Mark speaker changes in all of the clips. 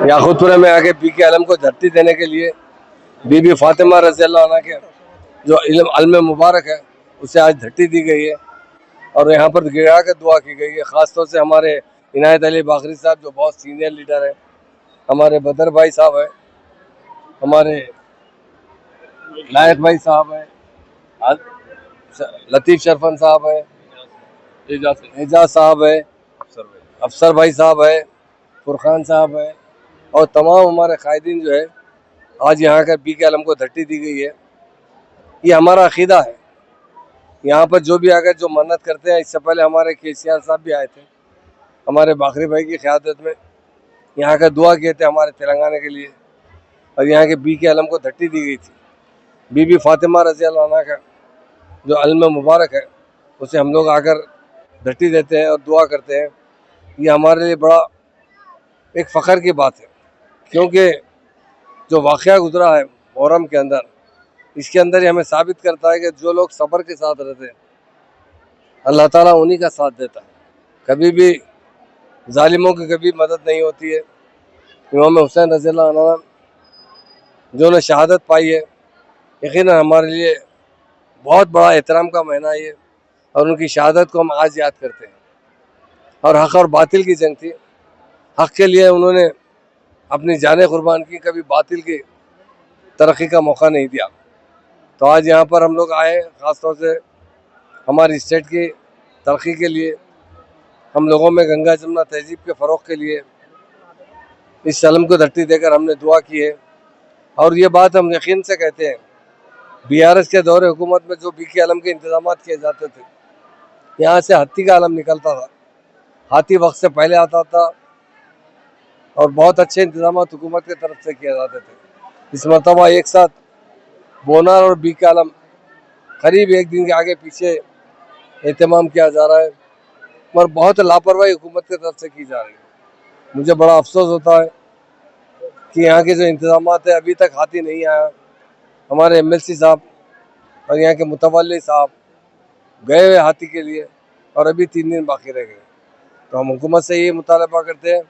Speaker 1: याकूतपुरा में आके पीके आलम को धरती देने के लिए बीबी फातिमा रज़ी अल्लाह अन्हा के जो इल्म मुबारक है उसे आज धरती दी गई है और यहाँ पर गिरा कर दुआ की गई है। ख़ास तौर से हमारे इनायत अली बाकरी साहब जो बहुत सीनियर लीडर है, हमारे बदर भाई साहब है, हमारे लायक भाई साहब है, लतीफ़ शरफन साहब है, एजाज साहब है, अफसर भाई साहब है, फुरखान साहब है और तमाम हमारे कायदीन जो है आज यहाँ का पीके आलम को धरती दी गई है। ये हमारा अकीदा है। यहाँ पर जो भी आकर जो मन्नत करते हैं, इससे पहले हमारे KCR साहब भी आए थे हमारे बाकरी भाई की क़यादत में, यहाँ का दुआ किए थे हमारे तेलंगाना के लिए और यहाँ के पीके आलम को धरती दी गई थी। बीबी फातिमा रज़ी अल्लाह अन्हा का जो इल्म मुबारक है उसे हम लोग आकर धरती देते हैं और दुआ करते हैं। ये हमारे लिए बड़ा एक फ़ख्र की बात है, क्योंकि जो वाक़या गुजरा है मुहर्रम के अंदर, इसके अंदर ही हमें साबित करता है कि जो लोग सब्र के साथ रहते हैं अल्लाह ताला उन्हीं का साथ देता है। कभी भी जालिमों की कभी मदद नहीं होती है। इमाम हुसैन रज़ी अल्लाह अन्हु जो ने शहादत पाई है, यकीनन हमारे लिए बहुत बड़ा एहतराम का महीना है ये, और उनकी शहादत को हम आज याद करते हैं। और हक़ और बातिल की जंग थी, हक़ के लिए उन्होंने अपनी जानें कुर्बान की, कभी बातिल की तरक्की का मौका नहीं दिया। तो आज यहाँ पर हम लोग आए ख़ास तौर से हमारी स्टेट की तरक्की के लिए, हम लोगों में गंगा जमुना तहजीब के फ़रोग़ के लिए इस इल्म को धरती देकर हमने दुआ की है। और ये बात हम यकीन से कहते हैं, BRS के दौरे हुकूमत में जो पीके आलम के इंतज़ाम किए जाते थे, यहाँ से हाथी का आलम निकलता था, हाथी वक्त से पहले आता था और बहुत अच्छे इंतज़ाम हुकूमत की तरफ से किए जाते थे। इस मरतबा एक साथ बोनार और पीके आलम करीब एक दिन के आगे पीछे एहतमाम किया जा रहा है, मगर बहुत लापरवाही हुकूमत की तरफ से की जा रही है। मुझे बड़ा अफसोस होता है कि यहाँ के जो इंतज़ाम है अभी तक हाथी नहीं आया। हमारे MLC साहब और यहाँ के मुतवल्ली साहब गए हुए हाथी के लिए और अभी 3 दिन बाकी रह गए। तो हम हुकूमत से ये मुतालबा करते हैं,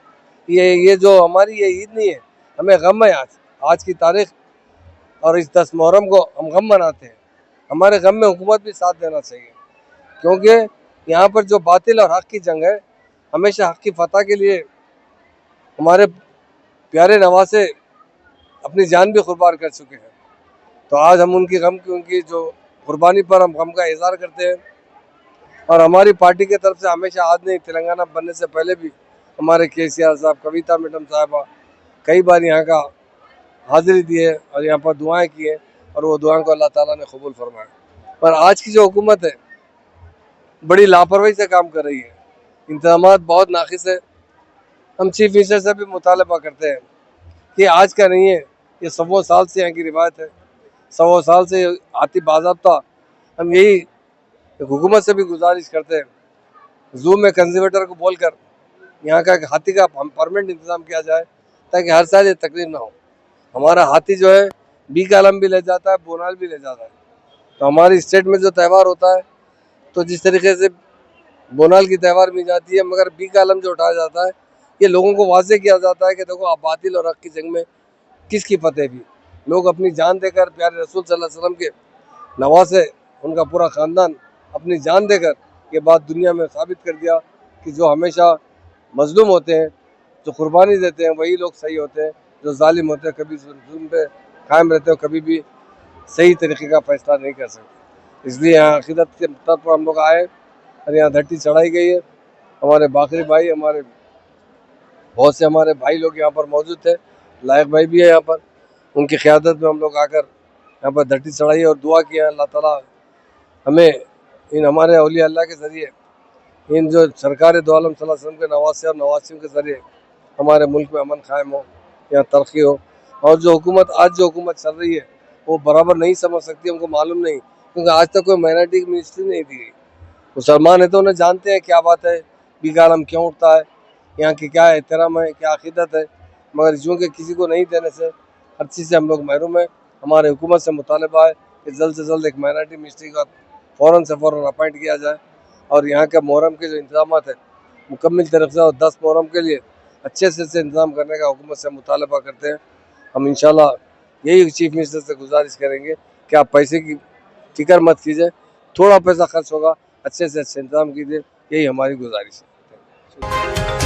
Speaker 1: ये जो हमारी ये ईद नहीं है, हमें गम है आज की तारीख और इस 10 मुहर्रम को हम गम मनाते हैं। हमारे गम में हुकूमत भी साथ देना चाहिए, क्योंकि यहाँ पर जो बातिल और हक़ की जंग है, हमेशा हक़ की फतह के लिए हमारे प्यारे नवासे अपनी जान भी कुर्बान कर चुके हैं। तो आज हम उनकी जो कुर्बानी पर हम गम का इज़हार करते हैं। और हमारी पार्टी की तरफ से हमेशा, आज नहीं तेलंगाना बनने से पहले भी हमारे KCR साहब, कविता मैडम साहबा कई बार यहाँ का हाज़िरी दी है और यहाँ पर दुआएं की हैं और वो दुआओं को अल्लाह ताला ने कबूल फरमाया। पर आज की जो हुकूमत है बड़ी लापरवाही से काम कर रही है, इंतज़ामात बहुत नाक़िस है। हम चीफ मिनिस्टर से भी मुतालबा करते हैं कि आज का नहीं है, ये 100 साल से यहाँ की रिवायत है, 100 साल से हाथी बाज़ाब्ता। हम यही हुकूमत से भी गुजारिश करते हैं, ज़ू में कंजर्वेटर को बोलकर यहाँ का हाथी का परमानेंट इंतज़ाम किया जाए, ताकि हर साल ये तकलीफ ना हो। हमारा हाथी जो है पीके आलम भी ले जाता है, बोनाल भी ले जाता है। तो हमारी स्टेट में जो त्यौहार होता है, तो जिस तरीके से बोनाल की त्यौहार मिल जाती है, मगर पीके आलम जो उठाया जाता है, ये लोगों को वाज़े किया जाता है कि देखो आप बातिल और हक़ की जंग में किसकी फतेह भी। लोग अपनी जान देकर प्यारे रसूल सल्लल्लाहु अलैहि वसल्लम के नवासे, उनका पूरा ख़ानदान अपनी जान देकर ये बात दुनिया में साबित कर दिया कि जो हमेशा मज़लूम होते हैं, जो कुर्बानी देते हैं, वही लोग सही होते हैं। जो जालिम होते हैं कभी जुल्म पे कायम रहते हैं, कभी भी सही तरीके का फ़ैसला नहीं कर सकते। इसलिए यहाँ अक़ीदत के तौर पर हम लोग आए और यहाँ धरती चढ़ाई गई है। हमारे बाकरी भाई, हमारे बहुत से हमारे भाई लोग यहाँ पर मौजूद थे, लायक भाई भी है यहाँ पर, उनकी क़यादत में हम लोग आकर यहाँ पर धरती चढ़ाई और दुआ किया। अल्लाह ताला हमें इन हमारे औलिया अल्लाह के ज़रिए, इन जो सरकार दो आलम सल्लल्लाहु अलैहि वसल्लम के नवासे और नवासियों के ज़रिए हमारे मुल्क में अमन कायम हो, यहाँ तरक्की हो। और जो हुकूमत आज जो हुकूमत चल रही है वो बराबर नहीं समझ सकती, हमको मालूम नहीं, क्योंकि आज तक कोई माइनॉरिटी की मिनिस्ट्री नहीं दी गई। मुसलमान है तो उन्हें जानते हैं क्या बात है, पीके आलम क्यों उठता है, यहाँ की क्या एहतराम है, क्या अक़ीदत है, मगर चूँकि किसी को नहीं देने से हर चीज़ से हम लोग महरूम हैं। हमारे हुकूमत से मुतालबा है कि जल्द से जल्द एक माइनॉरिटी मिनिस्ट्री का फ़ौरन से फ़ौरन अपॉइंट किया जाए और यहाँ के मुहर्रम के जो इंतज़ाम है मुकम्मल तरफ से, और 10 मुहर्रम के लिए अच्छे से इंतजाम करने का हुकूमत से मुतालबा करते हैं। हम इंशाल्लाह यही चीफ मिनिस्टर से गुजारिश करेंगे कि आप पैसे की फिक्र मत कीजिए, थोड़ा पैसा खर्च होगा, अच्छे से अच्छे इंतजाम कीजिए, यही हमारी गुजारिश है।